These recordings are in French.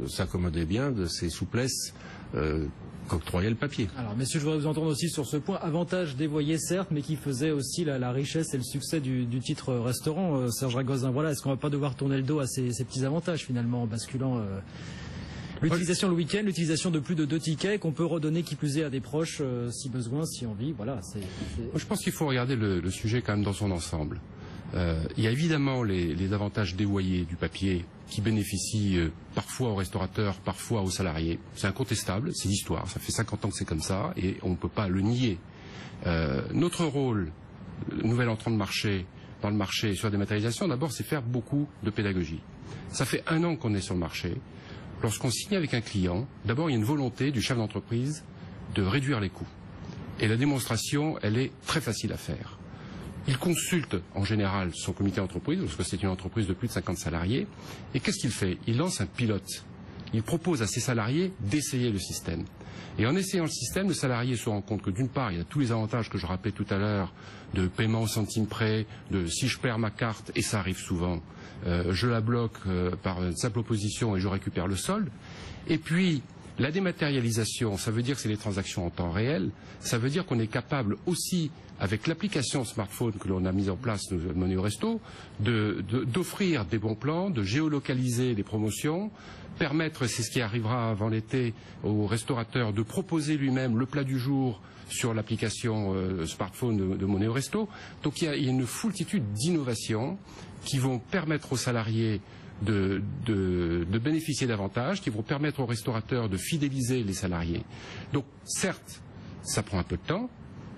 s'accommodait bien de ces souplesses qu'octroyait le papier. Alors, messieurs, je voudrais vous entendre aussi sur ce point. Avantage dévoyé, certes, mais qui faisait aussi la richesse et le succès du titre restaurant. Serge Ragozin, voilà, est-ce qu'on va pas devoir tourner le dos à ces petits avantages, finalement, en basculant l'utilisation le week-end, l'utilisation de plus de 2 tickets qu'on peut redonner qui plus est à des proches si besoin, si envie. Voilà. Moi, je pense qu'il faut regarder le sujet quand même dans son ensemble. Il y a évidemment les avantages dévoyés du papier qui bénéficient parfois aux restaurateurs, parfois aux salariés. C'est incontestable, c'est l'histoire. Ça fait 50 ans que c'est comme ça et on ne peut pas le nier. Notre rôle, nouvel entrant dans le marché sur la dématérialisation, d'abord, c'est faire beaucoup de pédagogie. Ça fait 1 an qu'on est sur le marché. Lorsqu'on signe avec un client, d'abord, il y a une volonté du chef d'entreprise de réduire les coûts. Et la démonstration, elle est très facile à faire. Il consulte en général son comité d'entreprise, lorsque c'est une entreprise de plus de 50 salariés, et qu'est-ce qu'il fait? Il lance un pilote. Il propose à ses salariés d'essayer le système. Et en essayant le système, le salarié se rend compte que d'une part, il y a tous les avantages que je rappelais tout à l'heure, de paiement au centime près, de si je perds ma carte, et ça arrive souvent, je la bloque par une simple opposition et je récupère le solde. Et puis, la dématérialisation, ça veut dire que c'est des transactions en temps réel, ça veut dire qu'on est capable aussi, avec l'application smartphone que l'on a mise en place de Moneo Resto, d'offrir des bons plans, de géolocaliser les promotions, permettre, c'est ce qui arrivera avant l'été, au restaurateur de proposer lui-même le plat du jour sur l'application smartphone de Moneo Resto. Donc il y a une foultitude d'innovations qui vont permettre aux salariés de bénéficier davantage, qui vont permettre aux restaurateurs de fidéliser les salariés. Donc certes, ça prend un peu de temps,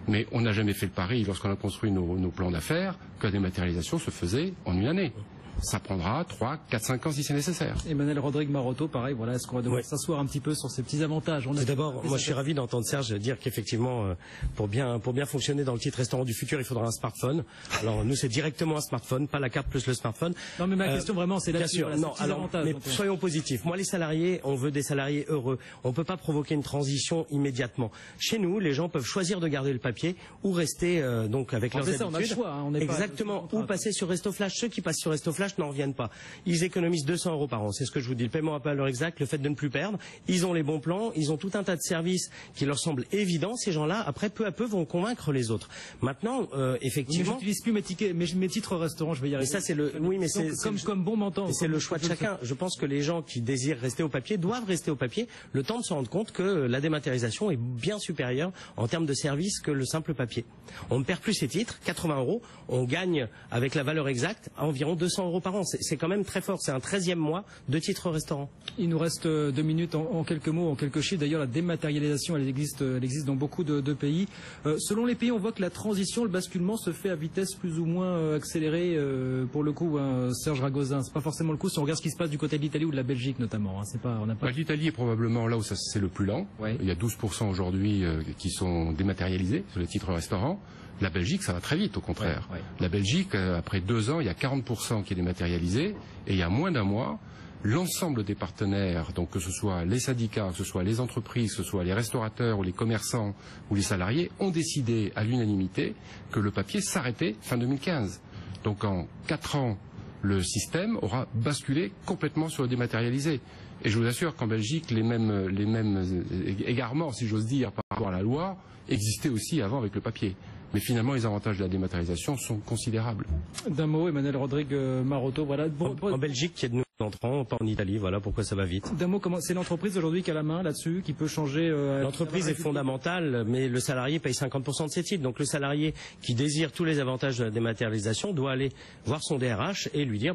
mais on n'a jamais fait le pari, lorsqu'on a construit nos plans d'affaires, que la dématérialisation se faisait en 1 année. Ça prendra 3, 4, 5 ans si c'est nécessaire. Emmanuel Rodrigue Maroto, pareil, voilà, est-ce qu'on va devoir s'asseoir un petit peu sur ces petits avantages? D'abord, moi je suis ravi d'entendre Serge dire qu'effectivement, pour bien fonctionner dans le titre restaurant du futur, il faudra un smartphone. Alors nous c'est directement un smartphone, pas la carte plus le smartphone. Non mais ma question vraiment c'est là-dessus. Bien sûr, non, alors, mais soyons positifs. Moi les salariés, on veut des salariés heureux. On ne peut pas provoquer une transition immédiatement. Chez nous, les gens peuvent choisir de garder le papier ou rester donc avec leurs habitudes. On a le choix, hein, exactement, ou passer sur Resto Flash. Ceux qui passent sur Resto Flash n'en reviennent pas. Ils économisent 200 € par an. C'est ce que je vous dis. Le paiement à l'heure exacte, le fait de ne plus perdre. Ils ont les bons plans. Ils ont tout un tas de services qui leur semblent évidents. Ces gens-là, après, peu à peu, vont convaincre les autres. Maintenant, effectivement. Oui, mais j'utilise plus mes titres restaurants. Je vais y arriver. Et ça, c'est le. Oui, mais c'est comme bon m'entend. C'est le choix de chacun. Je pense que les gens qui désirent rester au papier doivent rester au papier. Le temps de se rendre compte que la dématérialisation est bien supérieure en termes de services que le simple papier. On ne perd plus ses titres, 80 €. On gagne avec la valeur exacte environ 200 € par an. C'est quand même très fort. C'est un 13e mois de titre restaurant. Il nous reste 2 minutes en quelques mots, en quelques chiffres. D'ailleurs, la dématérialisation, elle existe dans beaucoup de pays. Selon les pays, on voit que la transition, le basculement se fait à vitesse plus ou moins accélérée. Pour le coup, Serge Ragozin, c'est pas forcément le coup si on regarde ce qui se passe du côté de l'Italie ou de la Belgique notamment. Hein. L'Italie est probablement là où c'est le plus lent. Ouais. Il y a 12% aujourd'hui qui sont dématérialisés sur les titres restaurants. La Belgique, ça va très vite, au contraire. Ouais. La Belgique, après 2 ans, il y a 40% qui est dématérialisé, et il y a moins d'1 mois, l'ensemble des partenaires, donc que ce soit les syndicats, que ce soit les entreprises, que ce soit les restaurateurs ou les commerçants ou les salariés, ont décidé à l'unanimité que le papier s'arrêtait fin 2015. Donc en 4 ans, le système aura basculé complètement sur le dématérialisé. Et je vous assure qu'en Belgique, les mêmes égarements, si j'ose dire, par rapport à la loi, existaient aussi avant avec le papier. Mais finalement, les avantages de la dématérialisation sont considérables. D'un mot, Emmanuel Rodrigue Maroto, voilà. En Belgique, il y a de nouveaux entrants, pas en Italie, voilà pourquoi ça va vite. D'un mot, c'est l'entreprise aujourd'hui qui a la main là-dessus, qui peut changer... L'entreprise est fondamentale, mais le salarié paye 50% de ses titres. Donc le salarié qui désire tous les avantages de la dématérialisation doit aller voir son DRH et lui dire,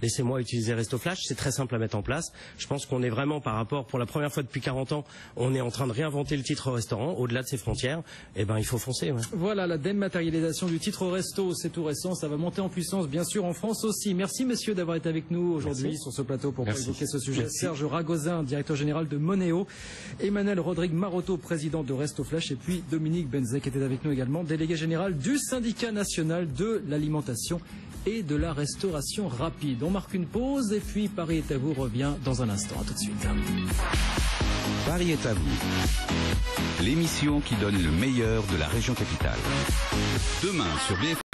laissez-moi utiliser Resto Flash, c'est très simple à mettre en place. Je pense qu'on est vraiment, par rapport, pour la première fois depuis 40 ans, on est en train de réinventer le titre restaurant, au-delà de ses frontières. Il faut foncer. Ouais. Voilà, la dématérialisation du titre resto, c'est tout récent, ça va monter en puissance, bien sûr, en France aussi. Merci, messieurs, d'avoir été avec nous aujourd'hui sur ce plateau pour évoquer ce sujet. Merci. Serge Ragozin, directeur général de Moneo, Emmanuel Rodrigue Maroto, président de Resto Flash, et puis Dominique Benzet, qui était avec nous également, délégué général du syndicat national de l'alimentation et de la restauration rapide. On marque une pause et puis Paris est à vous revient dans un instant. À tout de suite. Paris est à vous. L'émission qui donne le meilleur de la région capitale. Demain sur BFM.